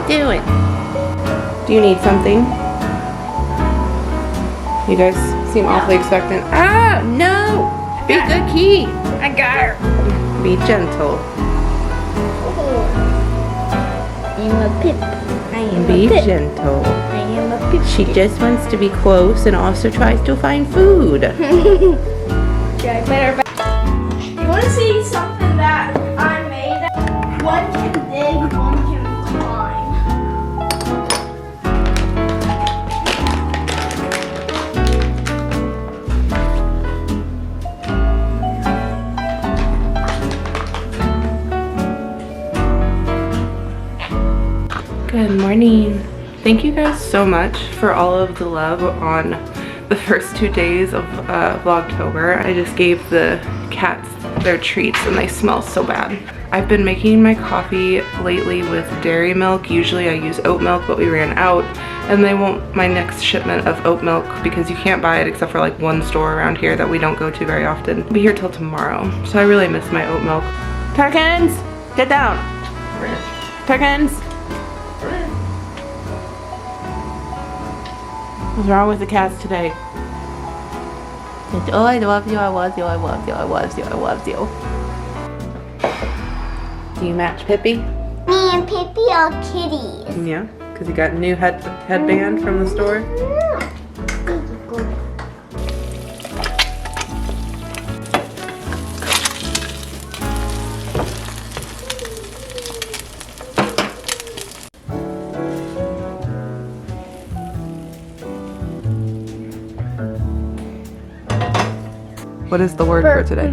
doing? Do you need something? You guys seem awfully expectant. Ah, no! Be good key. I got her. Be gentle. I am a pip. I am Be a pip. gentle. I am a pip. She just wants to be close and also tries to find food. Okay, I better. You want to see something that I made? One can dig, one can climb. Good morning. Thank you guys so much for all of the love on the first 2 days of Vlogtober. I just gave the cats their treats and they smell so bad. I've been making my coffee lately with dairy milk. Usually I use oat milk, but we ran out, and they want my next shipment of oat milk because you can't buy it except for like one store around here that we don't go to very often. I'll be here till tomorrow, so I really miss my oat milk. Perkins, get down. Perkins. What's wrong with the cats today? Oh, I love you, I love you, I love you, I love you, I love you. Do you match Pippi? Me and Pippi are kitties. Yeah, because you got a new headband from the store. What is the word for today?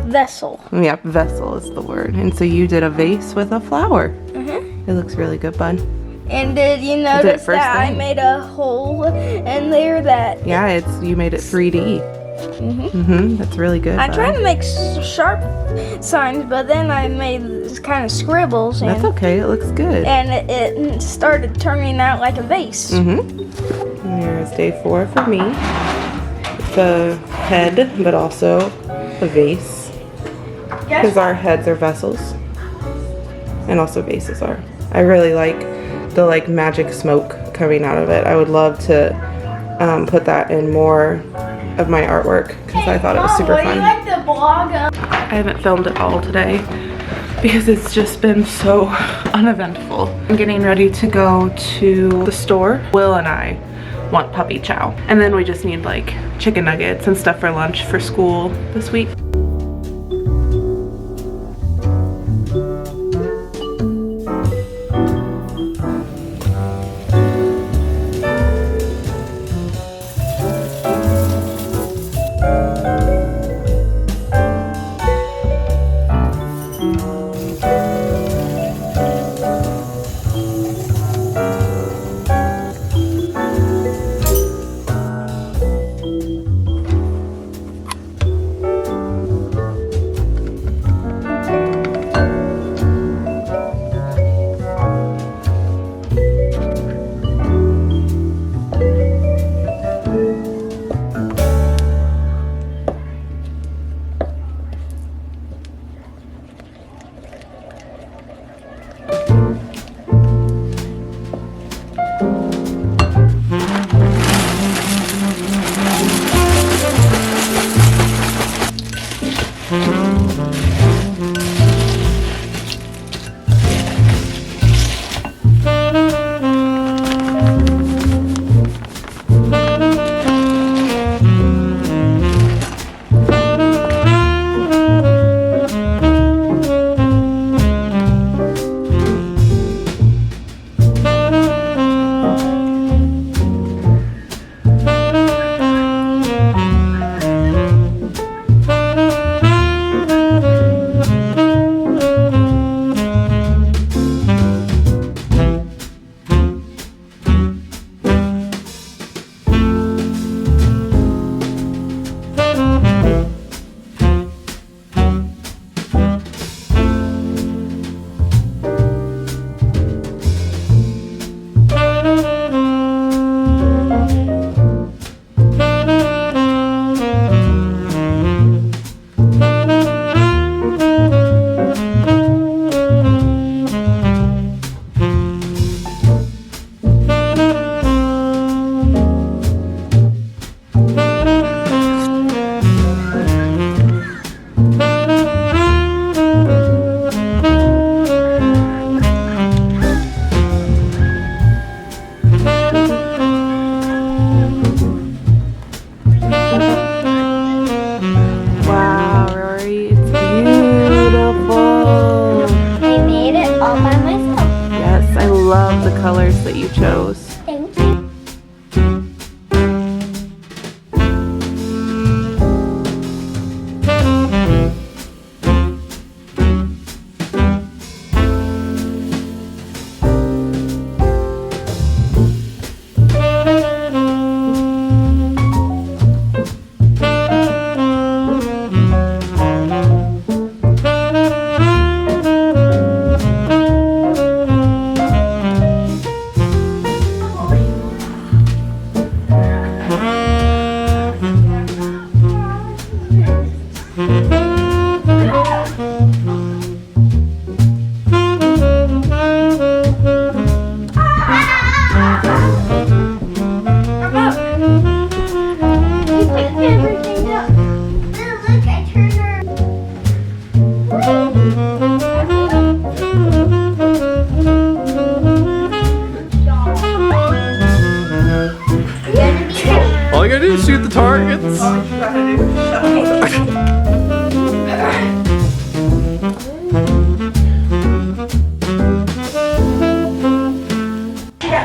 Vessel. Yep, vessel is the word. And so you did a vase with a flower. It looks really good, bud. And did you notice that I made a hole in there that... Yeah, you made it 3D. That's really good. I tried to make sharp signs, but then I made this kind of scribbles. And, That's okay, it looks good. And it started turning out like a vase. And here's day 4 for me. The head, but also the vase. Because our heads are vessels. And also vases are. I really like the magic smoke coming out of it. I would love to put that in more of my artwork because I thought it was super fun. Like the blog? I haven't filmed at all today because it's just been so uneventful. I'm getting ready to go to the store. Will and I want puppy chow. And then we just need like chicken nuggets and stuff for lunch for school this week. love the colors that you chose. Thank you. All you gotta do is shoot the targets.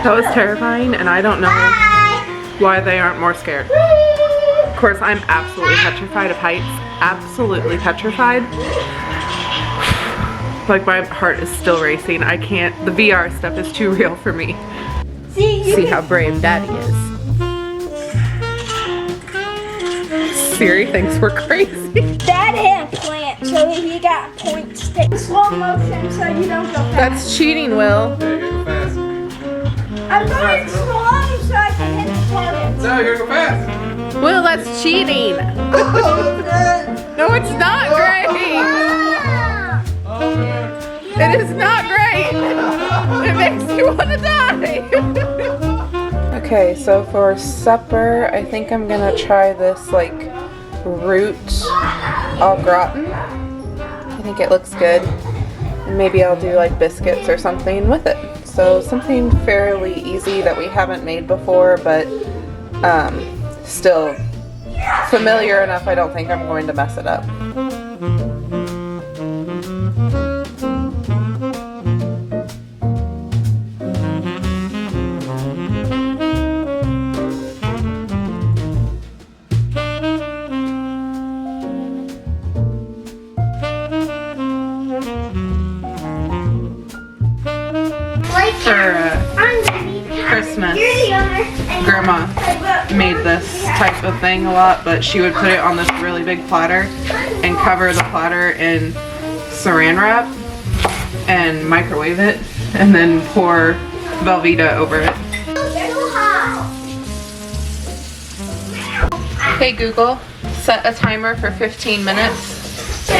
That was terrifying, and I don't know why they aren't more scared. Of course, I'm absolutely petrified of heights. Absolutely petrified. Like, my heart is still racing. I can't, the VR stuff is too real for me. See how brave Daddy is. Siri thinks we're crazy. Dad had a plant, so he got points. Slow motion, so you don't go fast. That's cheating, Will. I'm going slow, so I can hit the target. No, you're gonna go fast. Will, that's cheating. No, it's not great. Oh man. It is not great. It makes me want to die. Okay, so for supper, I think I'm gonna try this like root au gratin. I think it looks good. And maybe I'll do like biscuits or something with it. So something fairly easy that we haven't made before, but still familiar enough. I don't think I'm going to mess it up. For Christmas, Grandma made this type of thing a lot, but she would put it on this really big platter and cover the platter in saran wrap and microwave it and then pour Velveeta over it. Hey Google, set a timer for 15 minutes.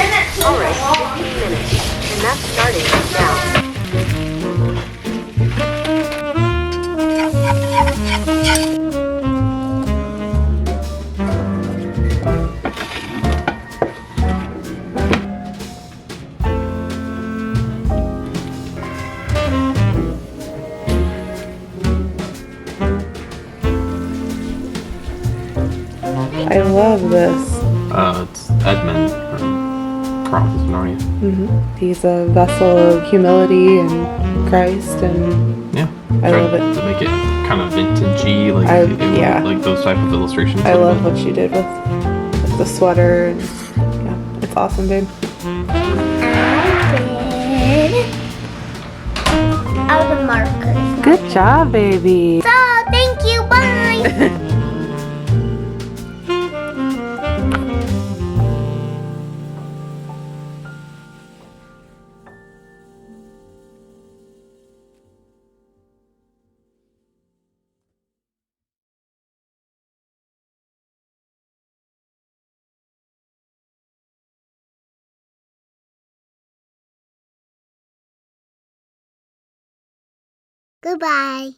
Alright, 15 minutes. And that's starting now. I love this. It's Edmund from Chronicles of Narnia. He's a vessel of humility and Christ, and Yeah. I love it. To make it kind of vintagey, like yeah. like those type of illustrations. I love what you did with the sweater. And, yeah, it's awesome, babe. All the markers. Good job, baby. So, thank you, bye. Goodbye.